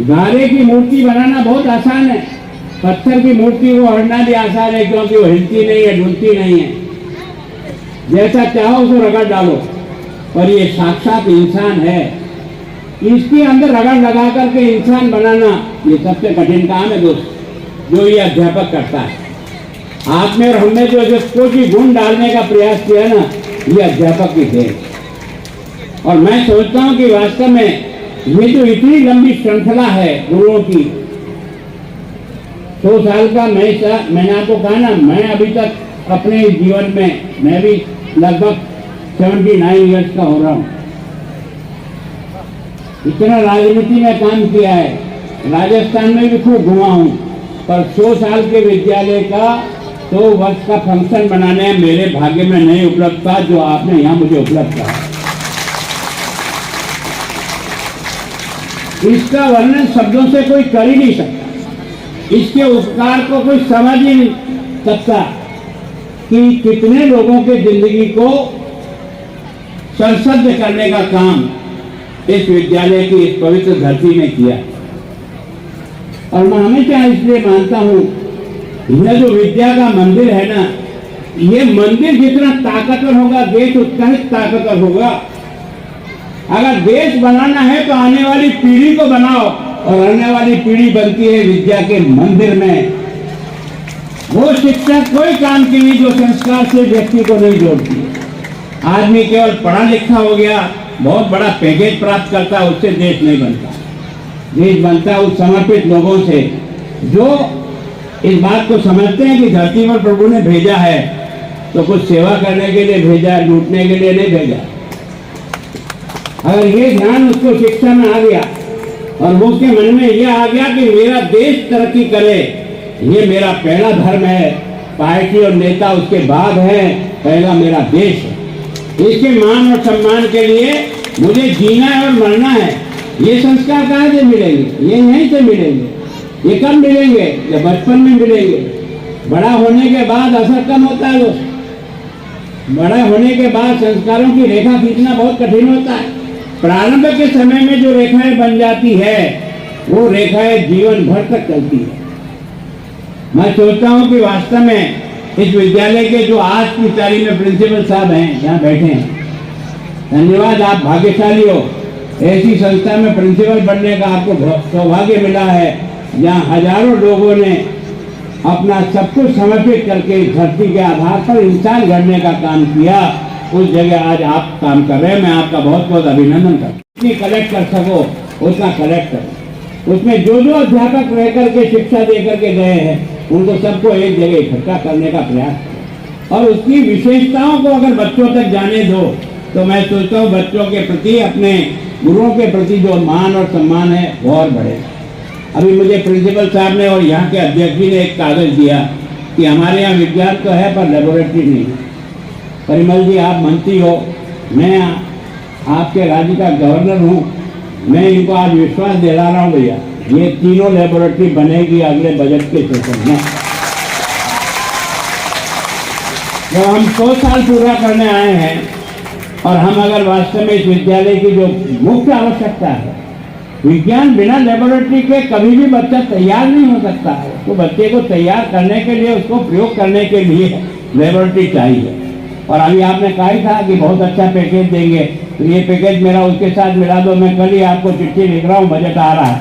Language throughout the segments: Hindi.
गारे की मूर्ति बनाना बहुत आसान है, पत्थर की मूर्ति को हड़ना भी आसान है, क्योंकि वो हिलती नहीं है, डुलती नहीं है। जैसा चाहो उसको रगड़ डालो। और ये साक्षात इंसान है, इसके अंदर रगड़ लगा करके इंसान बनाना ये सबसे कठिन काम है दोस्त, जो ये अध्यापक करता है। आप में और हमने जो कोई गुण डालने का प्रयास किया ना, ये अध्यापक की देन। और मैं सोचता हूँ कि वास्तव में ये जो इतनी लंबी श्रृंखला है गुरुओं की, 100 साल का मैंने आपको कहा ना, मैं अभी तक अपने जीवन में मैं भी लगभग 79 ईयर्स का हो रहा हूँ। इतना राजनीति में काम किया है, राजस्थान में भी खूब घुमा हूँ, पर 100 साल के विद्यालय का 100 वर्ष का फंक्शन बनाने मेरे भाग्य में नहीं उपलब्ध था, जो आपने यहाँ मुझे उपलब्ध करा। इसका वर्णन शब्दों से कोई कर ही नहीं सकता, इसके उपकार को कोई समझ ही नहीं सकता कि कितने लोगों के जिंदगी को संसद करने का काम इस विद्यालय की इस पवित्र धरती ने किया। और मैं हमेशा इसलिए मानता हूं, यह जो विद्या का मंदिर है ना, ये मंदिर जितना ताकतवर होगा देश उतना ही ताकतवर होगा। अगर देश बनाना है तो आने वाली पीढ़ी को बनाओ, और आने वाली पीढ़ी बनती है विद्या के मंदिर में। वो शिक्षा कोई काम की नहीं जो संस्कार से व्यक्ति को नहीं जोड़ती। आदमी केवल पढ़ा लिखा हो गया, बहुत बड़ा पैकेज प्राप्त करता है, उससे देश नहीं बनता। देश बनता उस समर्पित लोगों से जो इस बात को समझते हैं कि धरती पर प्रभु ने भेजा है तो कुछ सेवा करने के लिए भेजा, लूटने के लिए नहीं भेजा। अगर ये ध्यान उसको शिक्षा में आ गया और वो उसके मन में यह आ गया कि मेरा देश तरक्की करे, ये मेरा पहला धर्म है, पार्टी और नेता उसके बाद है, पहला मेरा देश है। इसके मान और सम्मान के लिए मुझे जीना है और मरना है। ये संस्कार कहाँ से मिलेंगे? ये यहीं से मिलेंगे। ये कब मिलेंगे? जब बचपन में मिलेंगे। बड़ा होने के बाद असर कम होता है दोस्त। बड़ा होने के बाद संस्कारों की रेखा खींचना बहुत कठिन होता है। प्रारंभ के समय में जो रेखाएं बन जाती है वो रेखाएं जीवन भर तक चलती है। मैं सोचता हूँ कि वास्तव में इस विद्यालय के जो आज की तारीख में प्रिंसिपल साहब हैं, यहाँ बैठे हैं, धन्यवाद, आप भाग्यशाली हो। ऐसी संस्था में प्रिंसिपल बनने का आपको सौभाग्य मिला है, जहाँ हजारों लोगों ने अपना सब कुछ समर्पित करके धरती के आधार पर इंसान गढ़ने का काम किया। उस जगह आज आप काम कर रहे हैं, मैं आपका बहुत बहुत अभिनंदन करता हूँ। जितनी कलेक्ट कर सको उतना कलेक्ट करो। उसमें जो जो अध्यापक रह करके शिक्षा दे करके गए हैं उनको सबको एक जगह इकट्ठा करने का प्रयास करो, और उसकी विशेषताओं को अगर बच्चों तक जाने दो तो मैं सोचता हूँ बच्चों के प्रति, अपने गुरुओं के प्रति जो मान और सम्मान है वो और बढ़ेगा। अभी मुझे प्रिंसिपल साहब ने और यहाँ के अध्यक्ष जी ने एक कागज दिया कि हमारे यहाँ विज्ञान तो है पर लेबोरेटरी नहीं है। परिमल जी, आप मंत्री हो, मैं आपके राज्य का गवर्नर हूँ, मैं इनको आज विश्वास दिला रहा हूँ भैया, ये तीनों लेबोरेटरी बनेगी अगले बजट के सेशन में। जब हम 100 साल पूरा करने आए हैं और हम अगर वास्तव में इस विद्यालय की जो मुख्य आवश्यकता है, विज्ञान बिना लेबोरेटरी के कभी भी बच्चा तैयार नहीं हो सकता है, तो बच्चे को तैयार करने के लिए, उसको प्रयोग करने के लिए लेबोरेटरी चाहिए। और अभी आपने कहा ही था कि बहुत अच्छा पैकेज देंगे, तो ये पैकेज मेरा उसके साथ मिला दो। मैं कल ही आपको चिट्ठी लिख रहा हूँ, बजट आ रहा है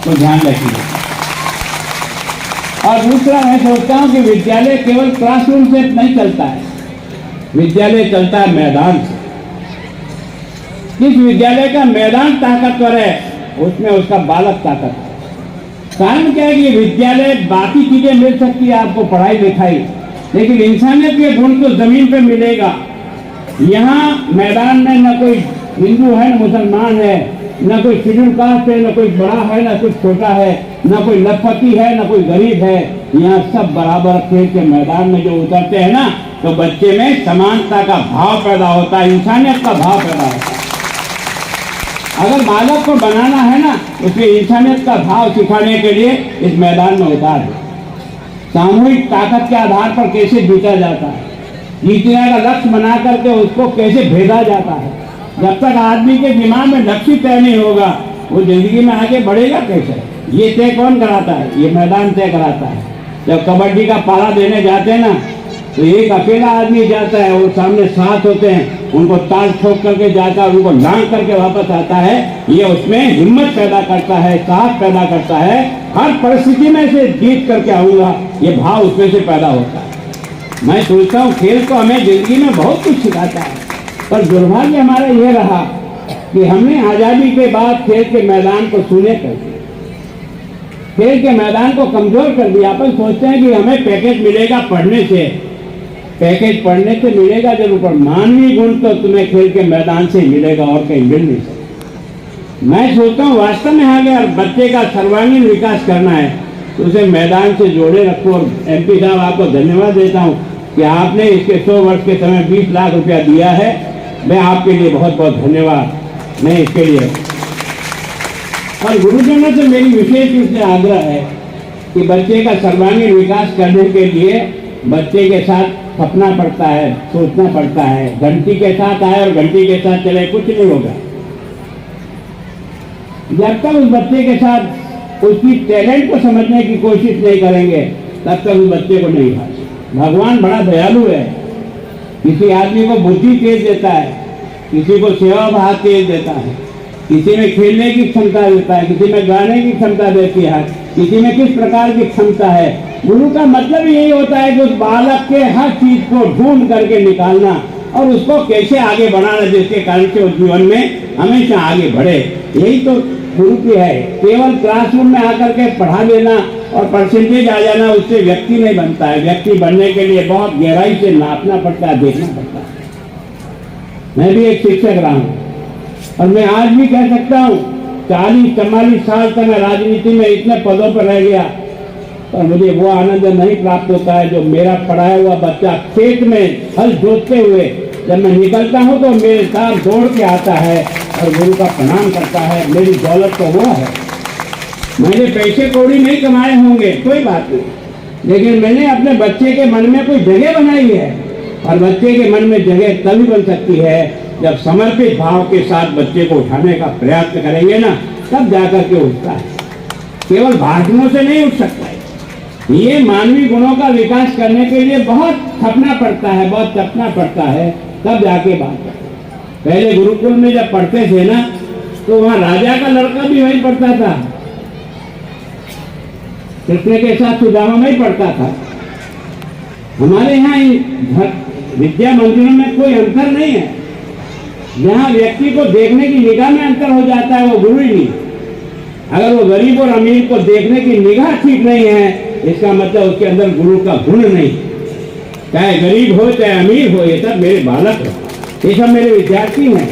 तो ध्यान रखिए। और दूसरा, मैं सोचता हूँ कि विद्यालय केवल क्लासरूम से नहीं चलता है, विद्यालय चलता है मैदान से। जिस विद्यालय का मैदान ताकतवर है उसमें उसका बालक ताकतवर है। कारण क्या है कि विद्यालय बाकी चीजें मिल सकती है आपको, पढ़ाई लिखाई, लेकिन इंसानियत के गुण तो जमीन पे मिलेगा। यहाँ मैदान में न कोई हिंदू है न मुसलमान है, न कोई शेड्यूल कास्ट है, न कोई बड़ा है न कोई छोटा है, न कोई लखपति है न कोई गरीब है। यहाँ सब बराबर खेल के मैदान में जो उतरते हैं ना, तो बच्चे में समानता का भाव पैदा होता है, इंसानियत का भाव पैदा होता है। अगर बालक को बनाना है ना, उसमें इंसानियत का भाव सिखाने के लिए इस मैदान में उतार है। सामूहिक ताकत के आधार पर कैसे जीता जाता है, जीतने का लक्ष्य बना करके उसको कैसे भेजा जाता है। जब तक आदमी के दिमाग में लक्ष्य तय नहीं होगा वो जिंदगी में आगे बढ़ेगा कैसे? ये तय कौन कराता है? ये मैदान तय कराता है। जब कबड्डी का पाला देने जाते हैं ना, तो एक अकेला आदमी जाता है और सामने 7 होते हैं, उनको ताल ठोक करके जाता है, उनको लांग करके वापस आता है। ये उसमें हिम्मत पैदा करता है, साहस पैदा करता है, हर परिस्थिति में से जीत करके आऊंगा, ये भाव उसमें से पैदा होता है। मैं सोचता हूँ खेल तो हमें जिंदगी में बहुत कुछ सिखाता है, पर दुर्भाग्य हमारा यह रहा कि हमने आजादी के बाद खेल के मैदान को शून्य कर दिया, खेल के मैदान को कमजोर कर दिया। अपन सोचते हैं कि हमें पैकेज मिलेगा पढ़ने से, पैकेज पढ़ने से मिलेगा जरूर, पर मानवीय गुण तो तुम्हें खेल के मैदान से मिलेगा और कहीं मिल नहीं सकता। मैं सोचता हूँ वास्तव में अगर बच्चे का सर्वांगीण विकास करना है तो उसे मैदान से जोड़े रखो। और MP साहब आपको धन्यवाद देता हूँ कि आपने इसके 100 वर्ष के समय 20 लाख रुपया दिया है। मैं आपके लिए बहुत बहुत धन्यवाद मैं इसके लिए। और गुरुजनों से मेरी विशेष रूप से आग्रह है कि बच्चे का सर्वांगीण विकास करने के लिए बच्चे के साथ सपना पड़ता है, सोचना पड़ता है। घंटी के साथ आए और घंटी के साथ चले, कुछ नहीं होगा। जब तक उस बच्चे के साथ उसकी टैलेंट को समझने की कोशिश नहीं करेंगे, तब तक उस बच्चे को नहीं भाग। भगवान बड़ा दयालु है, किसी आदमी को बुद्धि तेज देता है, किसी को सेवा भाव तेज देता है, किसी में खेलने की क्षमता देता है, किसी में गाने की क्षमता देती है, किसी में किस प्रकार की क्षमता है। गुरु का मतलब यही होता है कि उस बालक के हर चीज को ढूंढ करके निकालना और उसको कैसे आगे बढ़ाना, जिसके कारण से उस जीवन में हमेशा आगे बढ़े। यही तो गुरु की है। केवल क्लासरूम में आकर के पढ़ा देना और परसेंटेज आ जाना, उससे व्यक्ति नहीं बनता है। व्यक्ति बनने के लिए बहुत गहराई से नापना पड़ता है, देखना पड़ता है। मैं भी एक शिक्षक रहा हूँ और मैं आज भी कह सकता हूँ 40-44 साल तक मैं राजनीति में इतने पदों पर रह गया, पर मुझे वो आनंद नहीं प्राप्त होता है जो मेरा पढ़ाया हुआ बच्चा खेत में हल जोतते हुए जब मैं निकलता हूँ तो मेरे साथ दौड़ के आता है और गुरु का प्रणाम करता है। मेरी दौलत तो वो है। मैंने पैसे कौड़ी नहीं कमाए होंगे, कोई बात नहीं, लेकिन मैंने अपने बच्चे के मन में कोई जगह बनाई है। और बच्चे के मन में जगह तभी बन सकती है जब समर्पित भाव के साथ बच्चे को उठाने का प्रयास करेंगे ना, तब जाकर के उठता है। केवल भाषणों से नहीं उठ सकता है। ये मानवीय गुणों का विकास करने के लिए बहुत थकना पड़ता है, बहुत तपना पड़ता है, तब जाके बात करते। पहले गुरुकुल में जब पढ़ते थे ना, तो वहां राजा का लड़का भी वहीं पढ़ता था, कृष्ण के साथ सुदामा में ही पढ़ता था। हमारे यहाँ विद्या मंदिरों में कोई अंतर नहीं है। जहाँ व्यक्ति को देखने की निगाह में अंतर हो जाता है वो गुरु ही नहीं। अगर वो गरीब और अमीर को देखने की निगाह ठीक नहीं है, इसका मतलब उसके अंदर गुरु का गुण नहीं। चाहे गरीब हो चाहे अमीर हो, ये सब मेरे बालक हो, ये सब मेरे विद्यार्थी हैं,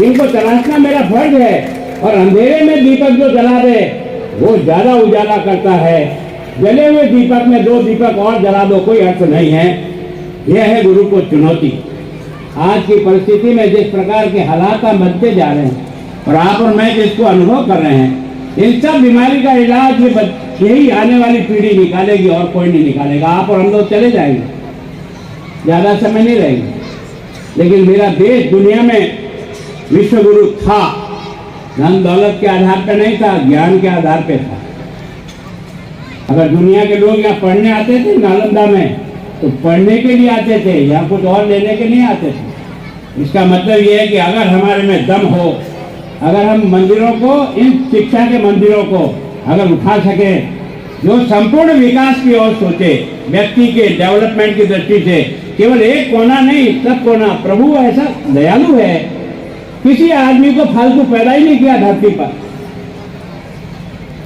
इनको तलाशना मेरा फर्ज है। और अंधेरे में दीपक जो जला दे वो ज्यादा उजाला करता है। जले हुए दीपक में 2 दीपक और जला दो, कोई अर्थ नहीं है। यह है गुरु को चुनौती। आज की परिस्थिति में जिस प्रकार के हालात बनते जा रहे हैं और आप और मैं जिसको अनुभव कर रहे हैं, इन सब बीमारी का इलाज यही आने वाली पीढ़ी निकालेगी और कोई नहीं निकालेगा। आप और हम लोग चले जाएंगे, ज्यादा समय नहीं रहेंगे, लेकिन मेरा देश दुनिया में विश्व गुरु था। धन दौलत के आधार पर नहीं था, ज्ञान के आधार पर था। अगर दुनिया के लोग यहाँ पढ़ने आते थे नालंदा में, तो पढ़ने के लिए आते थे, यहाँ कुछ और लेने के लिए आते थे। इसका मतलब ये है कि अगर हमारे में दम हो, अगर हम मंदिरों को, इन शिक्षा के मंदिरों को अगर उठा सके, जो संपूर्ण विकास की ओर सोचे, व्यक्ति के डेवलपमेंट की दृष्टि से, केवल एक कोना नहीं, सब कोना। प्रभु ऐसा दयालु है, किसी आदमी को फालतू पैदा ही नहीं किया धरती पर।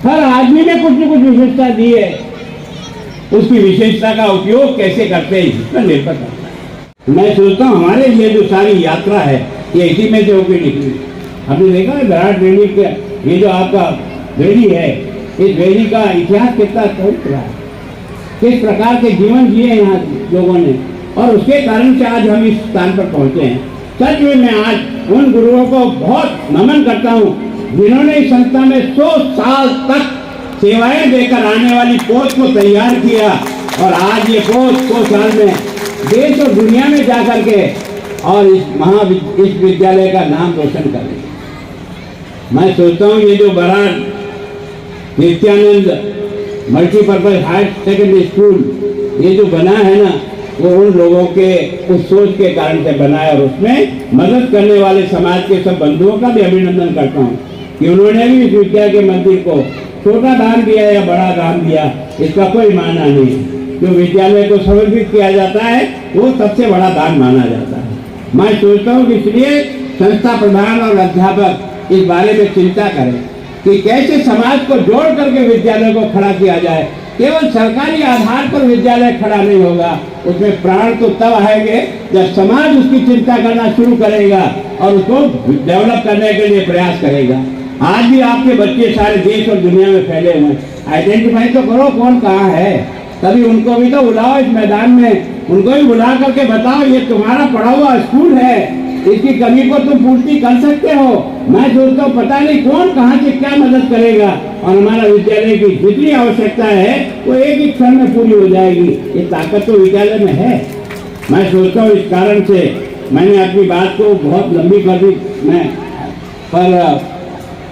हर आदमी में कुछ न कुछ विशेषता दी है, उसकी विशेषता का उपयोग कैसे करते हैं इस पर निर्भर करता है। मैं सोचता हूँ हमारे लिए जो सारी यात्रा है ये इसी में से होकर निकली। आपने देखा है विराट रेड्डी का, ये जो आपका रेड्डी है, इस रेड्डी का इतिहास कितना पवित्र है, किस प्रकार के जीवन जिए यहाँ लोगों ने, और उसके कारण से आज हम इस स्थान पर पहुंचे हैं। सच में मैं आज उन गुरुओं को बहुत नमन करता हूँ जिन्होंने इस संस्था में 100 साल तक सेवाएं देकर आने वाली पोस्ट को तैयार किया, और आज ये पोस्ट 100 साल में देश और दुनिया में जाकर के और इस विद्यालय का नाम रोशन कर रही है। मैं सोचता हूँ ये जो बड़ा Nityanand multipurpose higher secondary school ये जो बना है ना, वो उन लोगों के उस सोच के कारण से बना है, और उसमें मदद करने वाले समाज के सब बंधुओं का भी अभिनंदन करता हूँ कि उन्होंने भी इस विद्या के मंदिर को छोटा दान दिया या बड़ा दान दिया, इसका कोई माना नहीं। जो विद्यालय को समर्पित किया जाता है वो सबसे बड़ा दान माना जाता है। मैं सोचता हूँ कि इसलिए संस्था प्रधान और अध्यापक इस बारे में चिंता करें कि कैसे समाज को जोड़ करके विद्यालय को खड़ा किया जाए। केवल सरकारी आधार पर विद्यालय खड़ा नहीं होगा, उसमें प्राण तो तब आएंगे जब समाज उसकी चिंता करना शुरू करेगा और उसको डेवलप करने के लिए प्रयास करेगा। आज भी आपके बच्चे सारे देश और दुनिया में फैले हुए हैं, आइडेंटिफाई तो करो कौन कहाँ है, तभी उनको भी तो बुलाओ इस मैदान में, उनको भी बुला करके बताओ ये तुम्हारा पढ़ा हुआ स्कूल है, इसकी कमी को तुम पूर्ति कर सकते हो। मैं सोचता हूँ पता नहीं कौन कहाँ से क्या मदद करेगा, और हमारा विद्यालय की जितनी आवश्यकता है वो एक ही क्षण में पूरी हो जाएगी। ये ताकत तो विद्यालय में है। मैं सोचता हूँ इस कारण से मैंने अपनी बात को बहुत लंबी कर दी मैं, पर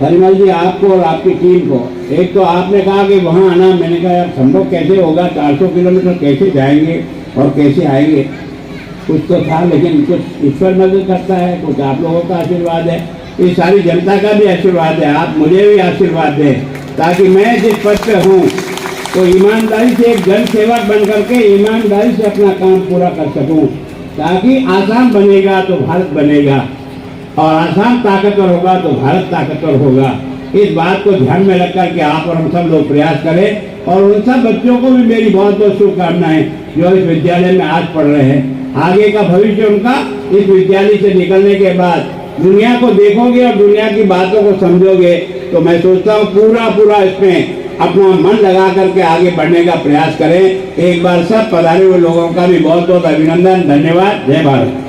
परिमल जी आपको और आपकी टीम को, एक तो आपने कहा कि वहाँ आना, मैंने कहा यार संभव कैसे होगा, 400 किलोमीटर कैसे जाएंगे और कैसे आएंगे, कुछ तो था, लेकिन कुछ ईश्वर मदद करता है, कुछ आप लोगों का आशीर्वाद है, इस सारी जनता का भी आशीर्वाद है, आप मुझे भी आशीर्वाद दें ताकि मैं जिस पद पे हूँ तो ईमानदारी से एक जन सेवक बन करके ईमानदारी से अपना काम पूरा कर सकूँ, ताकि आसाम बनेगा तो भारत बनेगा, और आसाम ताकतवर होगा तो भारत ताकतवर होगा। इस बात को ध्यान में रख कर के आप और हम सब लोग प्रयास करें, और उन सब बच्चों को भी मेरी बहुत बहुत शुभकामनाएं जो इस विद्यालय में आज पढ़ रहे हैं। आगे का भविष्य उनका इस विद्यालय से निकलने के बाद दुनिया को देखोगे और दुनिया की बातों को समझोगे, तो मैं सोचता हूँ पूरा इसमें अपना मन लगा करके आगे बढ़ने का प्रयास करें। एक बार सब पधारे हुए लोगों का भी बहुत बहुत अभिनंदन, धन्यवाद। जय भारत।